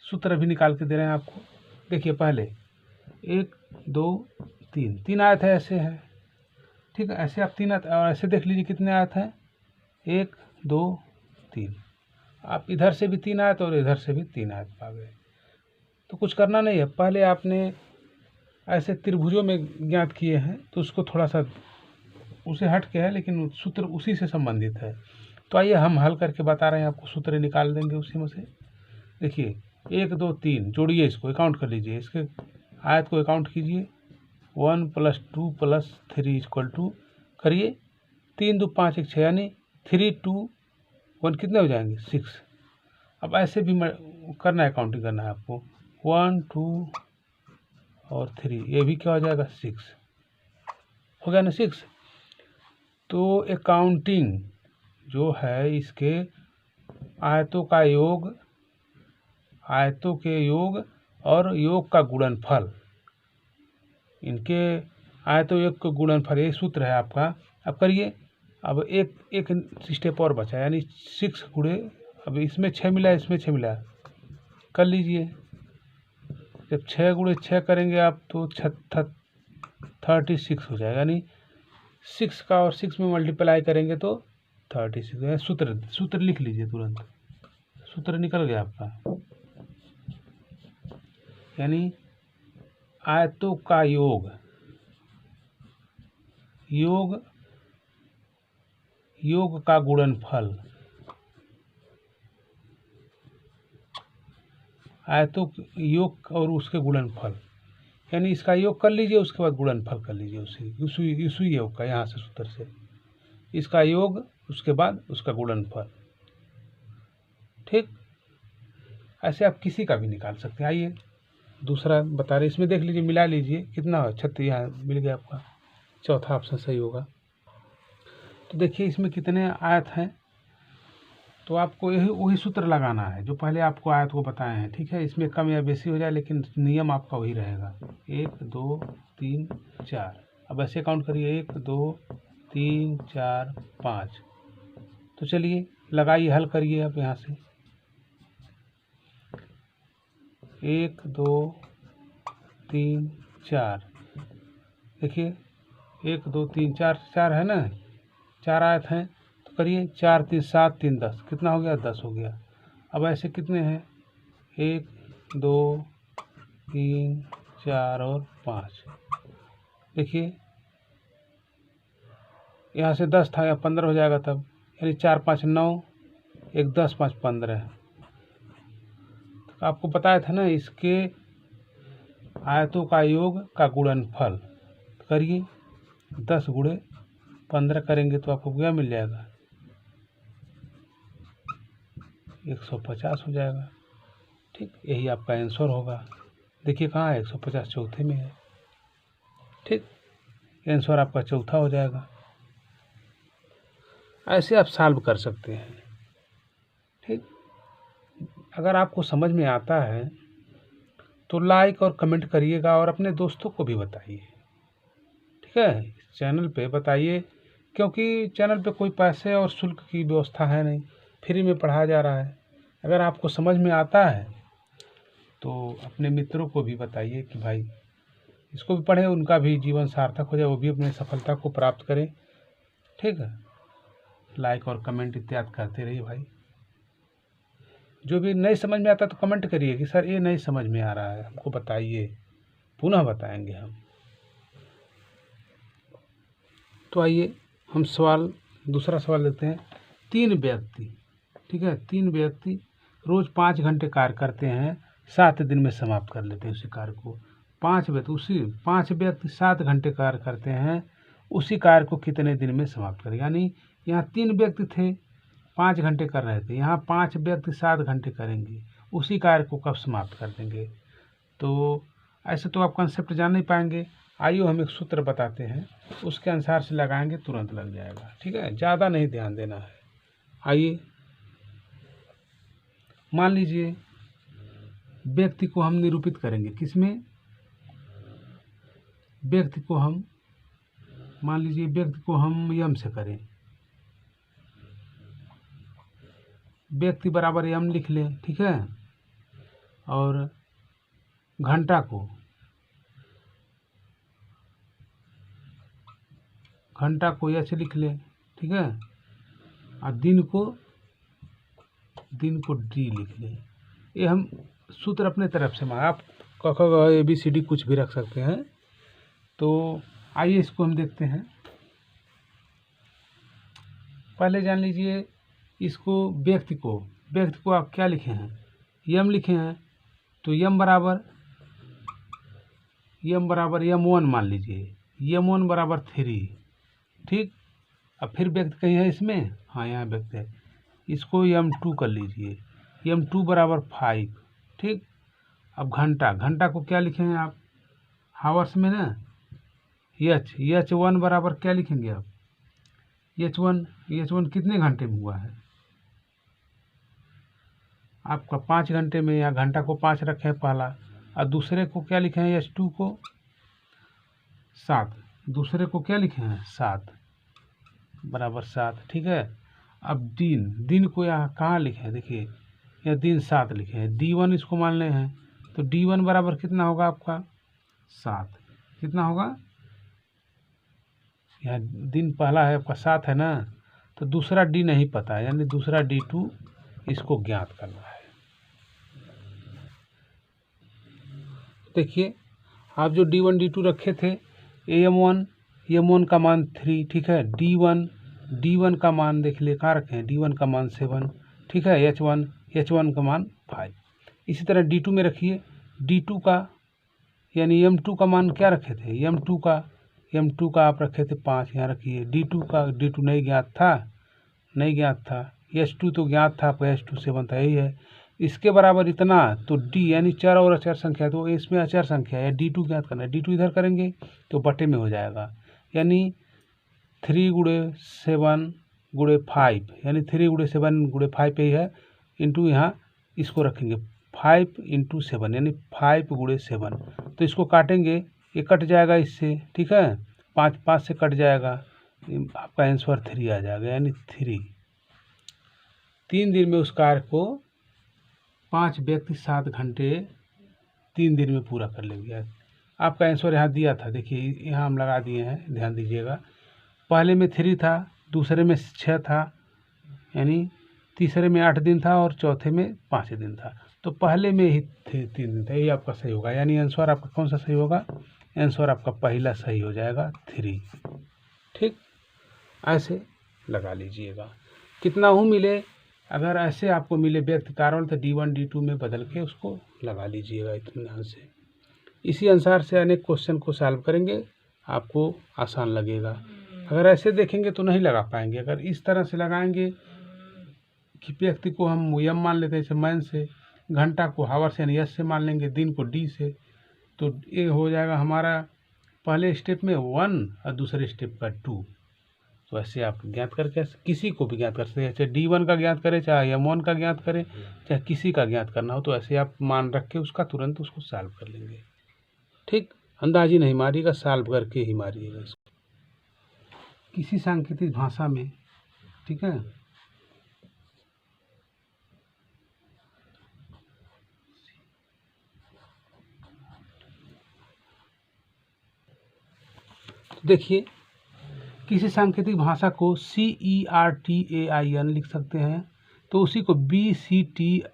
सूत्र अभी निकाल के दे रहे हैं आपको। देखिए पहले 1 2 3 3 आयत है, ऐसे है, ठीक है। ऐसे आप 3 आयत, और ऐसे देख लीजिए कितने आयत हैं, 1 2 3। आप इधर से भी 3 आयत और इधर से भी 3 आयत पा गए। तो कुछ करना नहीं है, पहले आपने ऐसे त्रिभुजों में ज्ञात किए हैं तो उसको थोड़ा सा उसे हट के है, लेकिन सूत्र उसी से संबंधित है। तो आइए हम हल करके बता रहे हैं आपको, सूत्र निकाल देंगे उसी में से। देखिए 1 2 3 जोड़िए, इसको अकाउंट कर लीजिए, इसके आयत को अकाउंट कीजिए। 1 + 2 + 3 = करिए 3 2 5 1 6, यानी 3 2 1 कितने हो जाएंगे 6। अब ऐसे भी करना है, काउंटिंग करना है आपको, 1 2 और 3, ये भी क्या हो जाएगा 6 हो गया ना 6। तो अकाउंटिंग जो है इसके आयतों का योग, आयतों के योग और योग का गुणनफल, इनके आयतों योग का गुणनफल, ये सूत्र है आपका। अब करिए, अब एक स्टेप और बचा, यानी 6 गुणे, अब इसमें 6 मिला, इसमें 6 मिला, कर लीजिए। जब 6 गुणे 6 करेंगे आप तो 36 हो जाएगा, यानी 6 का और 6 में मल्टीप्लाई करेंगे तो 36। सूत्र लिख लीजिए तुरंत, सूत्र निकल गया आपका, यानी आयतों का योग, योग का गुणनफल, आयतों योग और उसके गुणनफल, यानी इसका योग कर लीजिए, उसके बाद गुणनफल कर लीजिए उसी योग का, यहाँ से सूत्र से इसका योग, उसके बाद उसका गुणनफल, ठीक। ऐसे आप किसी का भी निकाल सकते हैं। आइए दूसरा बता रहे, इसमें देख लीजिए, मिला लीजिए कितना हो, 36 यहाँ मिल गया आपका, चौथा ऑप्शन सही होगा। तो देखिए इसमें कितने आयत हैं, तो आपको यही वही सूत्र लगाना है जो पहले आपको आयत को बताए हैं, ठीक है। इसमें कम या बेसी हो जाए, लेकिन नियम आपका वही रहेगा, 1 2 3 4। अब ऐसे काउंट करिए, 1 2 3 4 5। तो चलिए लगाइए, हल करिए आप यहाँ से, 1 2 3 4। देखिए 1 2 3 4, 4 है ना, 4 आयत हैं, तो करिए 4 3 7 3 10, कितना हो गया 10 हो गया। अब ऐसे कितने हैं, 1 2 3 4 और 5। देखिए यहाँ से 10 था, या 15 हो जाएगा तब, यानी 4 5 9, 1 10 5 15। तो आपको बताया था ना, इसके आयतों का योग का गुणनफल, करिए 10 गुणे 15 करेंगे तो आपको क्या मिल जाएगा, 150 हो जाएगा, ठीक। यही आपका आंसर होगा। देखिए कहाँ है, 150 चौथे में है, ठीक। आंसर आपका चौथा हो जाएगा। ऐसे आप सॉल्व कर सकते हैं, ठीक। अगर आपको समझ में आता है तो लाइक और कमेंट करिएगा, और अपने दोस्तों को भी बताइए, ठीक है। चैनल पे बताइए, क्योंकि चैनल पे कोई पैसे और शुल्क की व्यवस्था है नहीं, फ्री में पढ़ाया जा रहा है। अगर आपको समझ में आता है तो अपने मित्रों को भी बताइए कि भाई इसको भी पढ़ें, उनका भी जीवन सार्थक हो जाए, वो भी अपनी सफलता को प्राप्त करें, ठीक है। लाइक और कमेंट इत्यादि करते रहिए भाई। जो भी नहीं समझ में आता तो कमेंट करिए कि सर ये नहीं समझ में आ रहा है, हमको बताइए, पुनः बताएंगे हम। तो आइए हम दूसरा सवाल लेते हैं। 3 व्यक्ति, ठीक है, 3 व्यक्ति रोज 5 घंटे कार्य करते हैं, 7 दिन में समाप्त कर लेते हैं उसी कार्य को। 5 व्यक्ति 7 घंटे कार्य करते हैं, उसी कार्य को कितने दिन में समाप्त करें। यानी यहाँ 3 व्यक्ति थे, 5 घंटे कर रहे थे, यहाँ 5 व्यक्ति 7 घंटे करेंगे, उसी कार्य को कब समाप्त कर देंगे। तो ऐसे तो आप कंसेप्ट जान नहीं पाएंगे। आइए हम एक सूत्र बताते हैं, उसके अनुसार से लगाएंगे, तुरंत लग जाएगा, ठीक है। ज़्यादा नहीं ध्यान देना है। आइए मान लीजिए व्यक्ति को हम निरूपित करेंगे, किसमें, व्यक्ति को हम मान लीजिए व्यक्ति को हम यम से करें, व्यक्ति बराबर यम लिख लें, ठीक है। और घंटा एच लिख लें, ठीक है। और दिन को डी लिख लें। ये हम सूत्र अपने तरफ से आप क ख ग ABCD कुछ भी रख सकते हैं। तो आइए इसको हम देखते हैं। पहले जान लीजिए इसको व्यक्ति को आप क्या लिखे हैं, यम लिखे हैं। तो यम बराबर यम1 मान लीजिए, यम1 बराबर 3, ठीक। अब फिर व्यक्ति कहीं है इसमें, हाँ यहाँ व्यक्ति है, इसको यम2 कर लीजिए, यम2 बराबर 5, ठीक। अब घंटा को क्या लिखेंगे आप, हावर्स में ना, एच1 बराबर क्या लिखेंगे आप, एच वन कितने घंटे में हुआ है आपका, 5 घंटे में। या घंटा को 5 रखे हैं पहला, और दूसरे को क्या लिखे हैं, एच2 को 7, दूसरे को क्या लिखे हैं 7 बराबर 7, ठीक है। अब दिन को यहाँ कहाँ लिखे हैं, देखिए यहाँ दिन 7 लिखे हैं, D1 इसको मान ले हैं। तो D1 बराबर कितना होगा आपका 7, कितना होगा, यहाँ दिन पहला है आपका 7 है ना, तो दूसरा D नहीं पता है, यानी दूसरा D2 इसको ज्ञात करना है। देखिए आप जो D1 D2 रखे थे, M1 का मान 3, ठीक है। D1 का मान देख लिए कहाँ रखे हैं, D1 का मान 7, ठीक है। H1 का मान 5। इसी तरह D2 में रखिए, D2 का यानी M2 का मान क्या रखे थे, M2 का आप रखे थे 5, यहाँ रखिए। D2 नहीं ज्ञात था, H2 तो ज्ञात था, आपका H2 7 था, यही है। इसके बराबर इतना, तो D यानी चर और अचर संख्या, तो इसमें अचर संख्या है, D2 ज्ञात करना है। D2 इधर करेंगे तो बटे में हो जाएगा, यानी 3 × 7 × 5, यानी 3 × 7 × 5 पे ही है, इंटू यहाँ इसको रखेंगे 5 × 7, यानी 5 × 7। तो इसको काटेंगे, ये कट जाएगा इससे, ठीक है। 5 से कट जाएगा, आपका आंसर 3 आ जाएगा, यानी 3 दिन में उस कार्य को 5 व्यक्ति 7 घंटे 3 दिन में पूरा कर लेंगे। आपका आंसर यहाँ दिया था, देखिए यहाँ हम लगा दिए हैं, ध्यान दीजिएगा। पहले में 3 था, दूसरे में 6 था, यानी तीसरे में 8 दिन था, और चौथे में 5 दिन था। तो पहले में ही 3 दिन था, ये आपका सही होगा। यानी आंसर आपका कौन सा सही होगा, आंसर आपका पहला सही हो जाएगा 3, ठीक। ऐसे लगा लीजिएगा, कितना हूँ मिले, अगर ऐसे आपको मिले व्यक्ति कारण, तो D1 D2 में बदल के उसको लगा लीजिएगा इत्मीनान से। इसी अनुसार से अनेक क्वेश्चन को सॉल्व करेंगे, आपको आसान लगेगा। अगर ऐसे देखेंगे तो नहीं लगा पाएंगे। अगर इस तरह से लगाएंगे कि व्यक्ति को हम यम मान लेते हैं, जैसे मैन से, घंटा को हावर्स यानी एस से मान लेंगे, दिन को डी से, तो ये हो जाएगा हमारा पहले स्टेप में 1 और दूसरे स्टेप का 2। तो ऐसे आप ज्ञात करके किसी को भी ज्ञात कर सकते हैं, चाहे D1 का ज्ञात करें, चाहे M1 का ज्ञात करें, चाहे किसी का ज्ञात करना हो, तो ऐसे आप मान रख के उसका तुरंत उसको सॉल्व कर लेंगे, ठीक। अंदाजी नहीं मारिएगा, सॉल्व करके ही मारिएगा इसको किसी सांकेतिक भाषा में, ठीक है। देखिए किसी सांकेतिक भाषा को CERTAIN लिख सकते हैं, तो उसी को BCTRIAN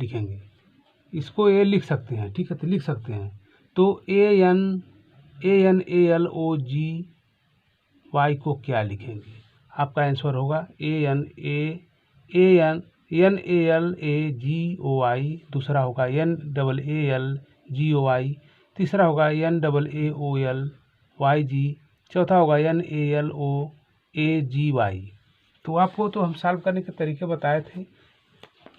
लिखेंगे, इसको ए लिख सकते हैं, ठीक है, तो लिख सकते हैं। तो ANALOGY को क्या लिखेंगे, आपका आंसर होगा NALAGOY, दूसरा होगा NAALGOY, तीसरा होगा NAAOLYG, चौथा होगा NALOAGY। तो आपको तो हम सॉल्व करने के तरीके बताए थे,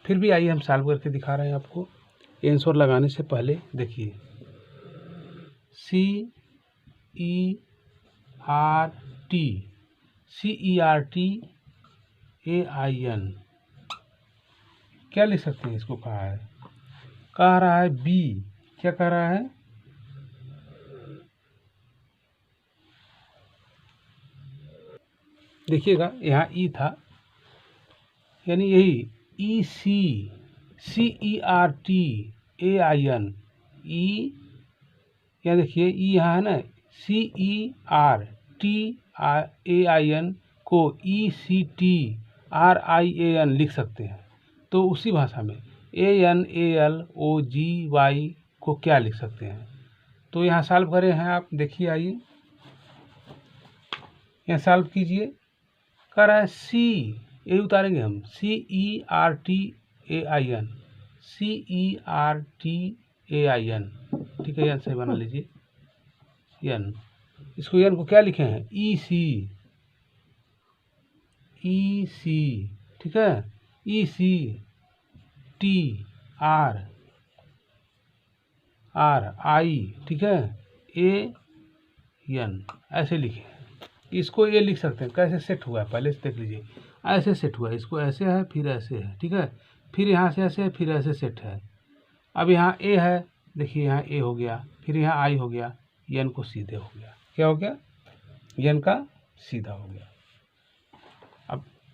फिर भी आइए हम सॉल्व करके दिखा रहे हैं आपको। आंसर लगाने से पहले देखिए, CERTAIN क्या लिख सकते हैं, इसको कहा रहा है बी, क्या कह रहा है, देखिएगा यहाँ ई था, यानी यही CERTAIN ई, यहाँ देखिए ई यहाँ है ना, CERTAIN को ECTRIAN लिख सकते हैं। तो उसी भाषा में ANALOGY को क्या लिख सकते हैं। तो यहाँ सॉल्व करे हैं आप, देखिए आइए यहाँ सॉल्व कीजिए। कर रहा है सी, यही उतारेंगे हम, CERTAIN CERTAIN, ठीक है, यन से बना लीजिए यन। इसको यन को क्या लिखे हैं, EC, ठीक है, ECTRI, ठीक है, AN, ऐसे लिखे। इसको ये लिख सकते हैं, कैसे सेट हुआ है पहले से देख लीजिए। ऐसे सेट हुआ है, इसको ऐसे है फिर ऐसे है, ठीक है, फिर यहाँ से ऐसे है फिर ऐसे सेट है। अब यहाँ ए है, देखिए यहाँ ए हो गया, फिर यहाँ आई हो गया, एन को सीधे हो गया, क्या हो गया, एन का सीधा हो गया।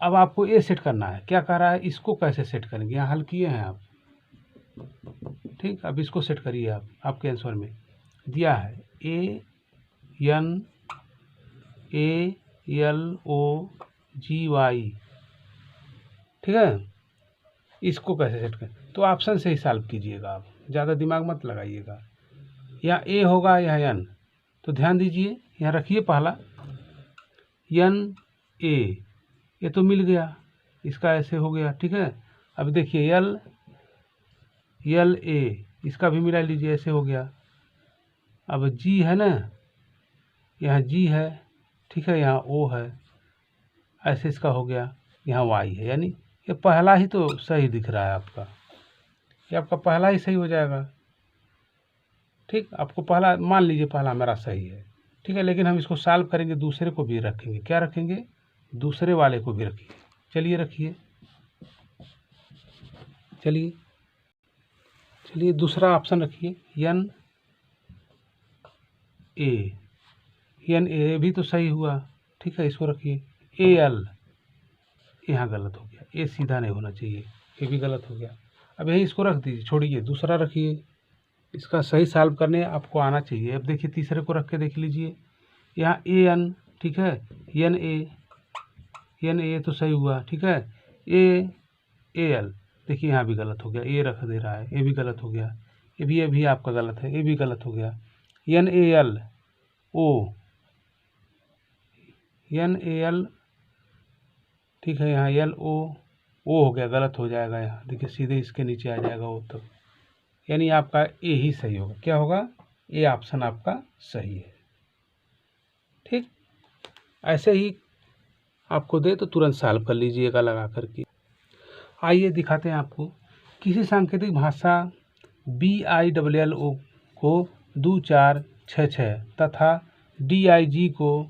अब आपको ए सेट करना है, क्या कह रहा है, इसको कैसे सेट करेंगे, यहाँ हल किए हैं आप, ठीक। अब इसको सेट करिए आप, आपके आंसर में दिया है ANALOGY, ठीक है। इसको कैसे सेट करें, तो ऑप्शन से ही सॉल्व कीजिएगा आप, ज़्यादा दिमाग मत लगाइएगा। यहाँ ए होगा यहाँ एन, तो ध्यान दीजिए यहाँ रखिए पहला एन ए, ये तो मिल गया, इसका ऐसे हो गया, ठीक है। अब देखिए एल ए, इसका भी मिला लीजिए, ऐसे हो गया। अब जी है ना, यहाँ जी है, ठीक है, यहाँ ओ है, ऐसे इसका हो गया, यहाँ वाई है, यानी ये पहला ही तो सही दिख रहा है आपका, ये आपका पहला ही सही हो जाएगा, ठीक। आपको पहला मान लीजिए, पहला मेरा सही है, ठीक है। लेकिन हम इसको सॉल्व करेंगे, दूसरे को भी रखेंगे, क्या रखेंगे, दूसरे वाले को भी रखिए। चलिए रखिए, चलिए दूसरा ऑप्शन रखिए, एन ए भी तो सही हुआ, ठीक है, इसको रखिए। AL, यहाँ गलत हो गया, ए सीधा नहीं होना चाहिए, ये भी गलत हो गया। अब यही इसको रख दीजिए, छोड़िए, दूसरा रखिए, इसका सही सॉल्व करने आपको आना चाहिए। अब देखिए तीसरे को रख के देख लीजिए, यहाँ AN, ठीक है, एन ए तो सही हुआ, ठीक है। AL, देखिए यहाँ भी गलत हो गया, ए रख दे रहा है, ये भी गलत हो गया, ये भी आपका गलत है, ये भी गलत हो गया। NAL, ठीक है, यहाँ LO हो गया, गलत हो जाएगा, यहाँ देखिए सीधे इसके नीचे आ जाएगा वो, तो यानी आपका ए ही सही होगा, क्या होगा, ए ऑप्शन आपका सही है, ठीक। ऐसे ही आपको दे तो तुरंत सॉल्व कर लीजिएगा लगा करके। आइए दिखाते हैं आपको, किसी सांकेतिक भाषा BILLO को 2466 तथा DIG को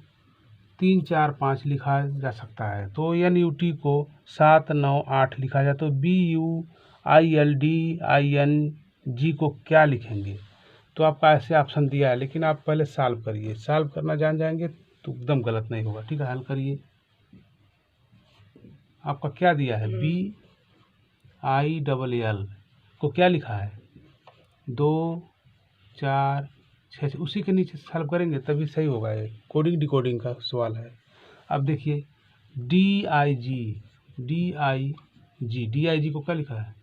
345 लिखा जा सकता है, तो NUT को 798 लिखा जाए, तो BUILDING को क्या लिखेंगे। तो आपका ऐसे ऑप्शन दिया है, लेकिन आप पहले सॉल्व करिए, सॉल्व करना जान जाएंगे तो एकदम गलत नहीं होगा, ठीक है। हल करिए, आपका क्या दिया है, BILL को क्या लिखा है, 2 4 6, उसी के नीचे सॉल्व करेंगे तभी सही होगा, ये कोडिंग डिकोडिंग का सवाल है। अब देखिए DIG को क्या लिखा है,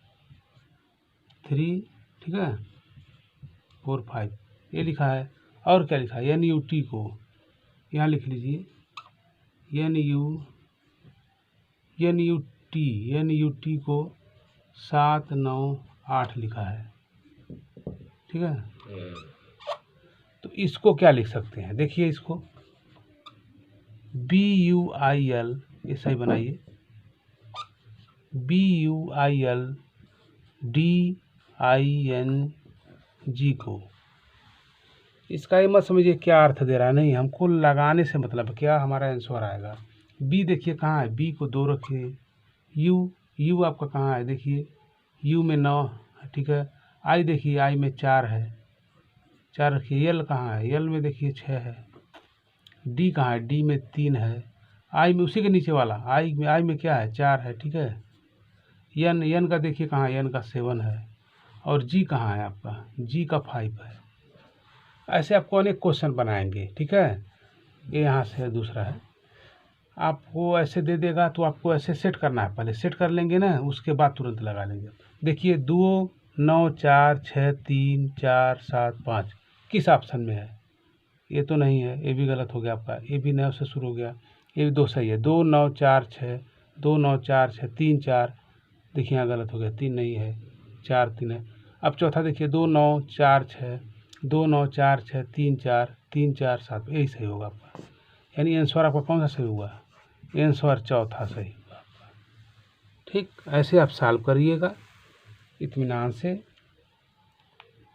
3, ठीक है, 4 5, ये लिखा है। और क्या लिखा है, NUT को यहाँ लिख लीजिए, NUT को 798 लिखा है, ठीक है। तो इसको क्या लिख सकते हैं, देखिए इसको BUIL, ये सही बनाइए, BUILDING को, इसका ये मत समझिए क्या अर्थ दे रहा है, नहीं, हमको लगाने से मतलब क्या हमारा आंसर आएगा। बी देखिए कहाँ है, बी को 2 रखिए, यू आपका कहाँ है, देखिए यू में 9, ठीक है। आई देखिए, आई में 4 है, 4 रखिए। एल कहाँ है, एल में देखिए 6 है। डी कहाँ है, डी में 3 है। आई में उसी के नीचे वाला आई में क्या है 4 है, ठीक है। एन का देखिए कहाँ, एन का 7 है, और जी कहाँ है आपका, जी का 5 है। ऐसे आपको अनेक क्वेश्चन बनाएंगे, ठीक है। ये यहाँ से दूसरा है, आपको ऐसे दे देगा तो आपको ऐसे सेट करना है, पहले सेट कर लेंगे ना, उसके बाद तुरंत लगा लेंगे। देखिए 2 9 4 6 3 4 7 5 किस ऑप्शन में है, ये तो नहीं है, ये भी गलत हो गया आपका, ये भी 9 से शुरू हो गया, ये भी 2 सही है। 2 9 4 6 2 9 4 6 3 4, देखिए यहाँ गलत हो गया, 3 नहीं है, 4 3 है। अब चौथा देखिए 2 9 4 6 2 9 4 6 3 4 3 4 7, यही सही होगा आपका। यानी आंसर आपका कौन सा सही हुआ, आंसर चौथा सही हुआ आपका। ठीक, ऐसे आप सॉल्व करिएगा इत्मीनान से।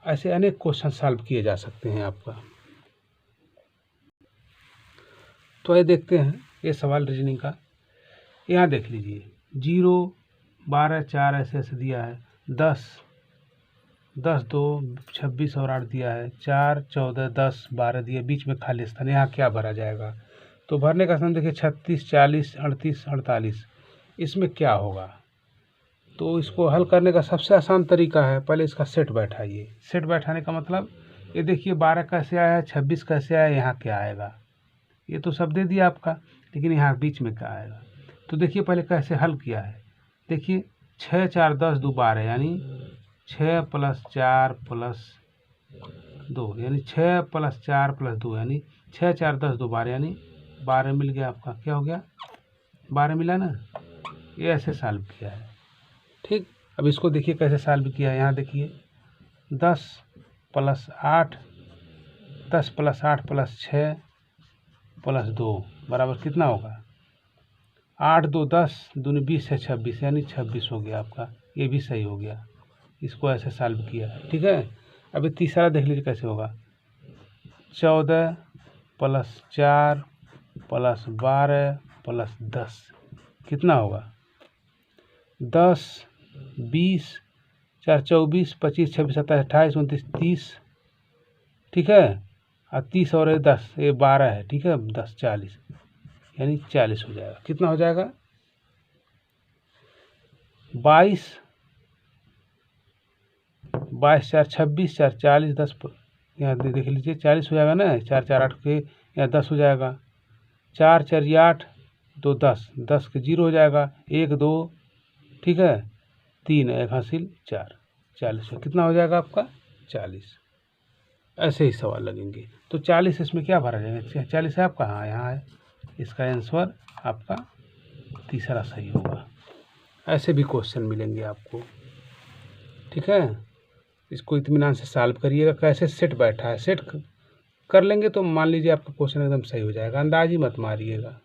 ऐसे अनेक क्वेश्चन सॉल्व किए जा सकते हैं आपका। तो ये देखते हैं ये सवाल रीजनिंग का, यहाँ देख लीजिए 0 12 4 ऐसे ऐसे दिया है, 10 10 2 26 और 8 दिया है, 4 14 10 12 दिया, बीच में खाली स्थान, यहाँ क्या भरा जाएगा। तो भरने का स्थान देखिए 36 40 38 48, इसमें क्या होगा। तो इसको हल करने का सबसे आसान तरीका है, पहले इसका सेट बैठाइए। सेट बैठाने का मतलब ये देखिए 12 कैसे आया है, 26 कैसे आया, यहाँ क्या आएगा, ये तो सब दे दिया आपका, लेकिन यहाँ बीच में क्या आएगा। तो देखिए पहले कैसे हल किया है, देखिए 6 4 10 2 12, यानी 6 + 4 + 2, यानी 6 + 4 + 2, यानी 6 4 10 2 12, यानी 12 मिल गया आपका। क्या हो गया, 12 मिला ना। ये ऐसे सॉल्व किया है, ठीक। अब इसको देखिए कैसे सॉल्व किया है, यहाँ देखिए 10 + 8 10 + 8 + 6 + 2 बराबर कितना होगा, 8 2 10 दूनी 20 है 26, यानी 26 हो गया आपका। ये भी सही हो गया, इसको ऐसे सॉल्व किया है, ठीक है। अभी तीसरा देख लीजिए कैसे होगा, 14 + 4 + 12 + 10 कितना होगा, 10 20 4 24 25 26 27 28 29 30, ठीक है। और 30 और 10, ये 12 है, ठीक है। 10 40, यानी 40 हो जाएगा। कितना हो जाएगा, 22 22 4 26 4 40 10, यहाँ देख लीजिए 40 हो जाएगा ना, 4 4 8 के यहाँ 10 हो जाएगा, 4 4 8 2 10 10 के 0 हो जाएगा, 1 2, ठीक है, 3 1 हासिल 4 40, कितना हो जाएगा आपका 40। ऐसे ही सवाल लगेंगे। तो 40 इसमें क्या भरा जाएगा, 40 है आपका, हाँ यहाँ है, इसका आंसर आपका तीसरा सही होगा। ऐसे भी क्वेश्चन मिलेंगे आपको, ठीक है। इसको इत्मीनान से सॉल्व करिएगा, कैसे सेट बैठा है, सेट कर लेंगे तो मान लीजिए आपका क्वेश्चन एकदम सही हो जाएगा, अंदाज ही मत मारिएगा।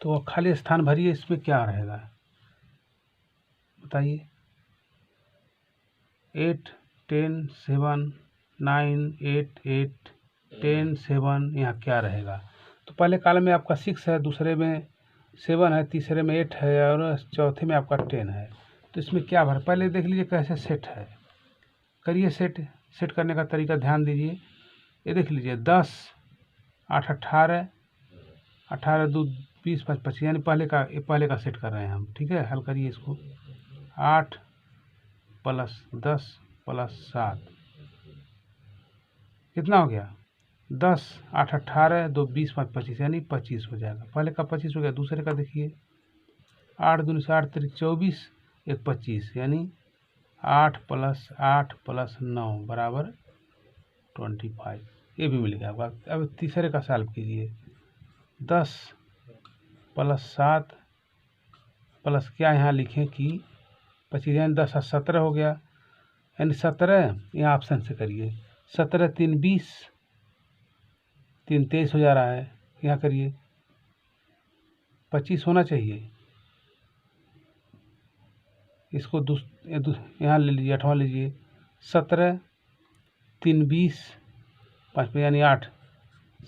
तो खाली स्थान भरिए, इसमें क्या रहेगा बताइए, 8 10 7 9 8 8 10 7, यहाँ क्या रहेगा। तो पहले कॉलम में आपका 6 है, दूसरे में 7 है, तीसरे में 8 है, और चौथे में आपका 10 है। तो इसमें क्या भर, पहले देख लीजिए कैसे सेट है, करिए सेट। सेट करने का तरीका ध्यान दीजिए, ये देख लीजिए 10 8 18 18 2 20 5 25, यानी पहले का सेट कर रहे हैं हम, ठीक है। हल करिए इसको, 8 + 10 + 7 कितना हो गया, 10 8 18 2 20 5 25, यानी 25 हो जाएगा। पहले का 25 हो गया, दूसरे का देखिए 8 दूनी 8 3 24 1 25, यानी 8 + 8 + 9 बराबर 25, ये भी मिल गया आपका। अब तीसरे का सॉल्व कीजिए, 10 + 7 प्लस क्या यहाँ लिखें कि 25, यानी 10 और 17 हो गया, यानी 17, यहाँ ऑप्शन से करिए, 17 3 20 3 23 हो जा रहा है, यहाँ करिए 25 होना चाहिए। इसको यहाँ ले लीजिए, 8वां लीजिए, 17 3 20 5 यानी 8,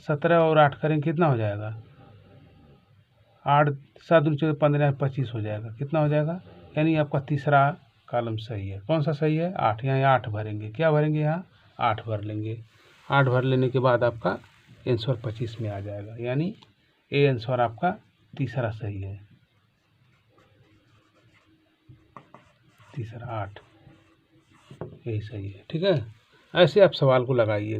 17 और 8 करेंगे कितना हो जाएगा, 8 7 दूनी 14 15 25 हो जाएगा। कितना हो जाएगा, यानी आपका तीसरा कॉलम सही है। कौन सा सही है, 8, यहाँ 8 भरेंगे, क्या भरेंगे, यहाँ 8 भर लेंगे। 8 भर लेने के बाद आपका आंसर 25 में आ जाएगा, यानी ए आंसर आपका तीसरा सही है। तीसरा 8 यही सही है। ठीक है, ऐसे आप सवाल को लगाइए।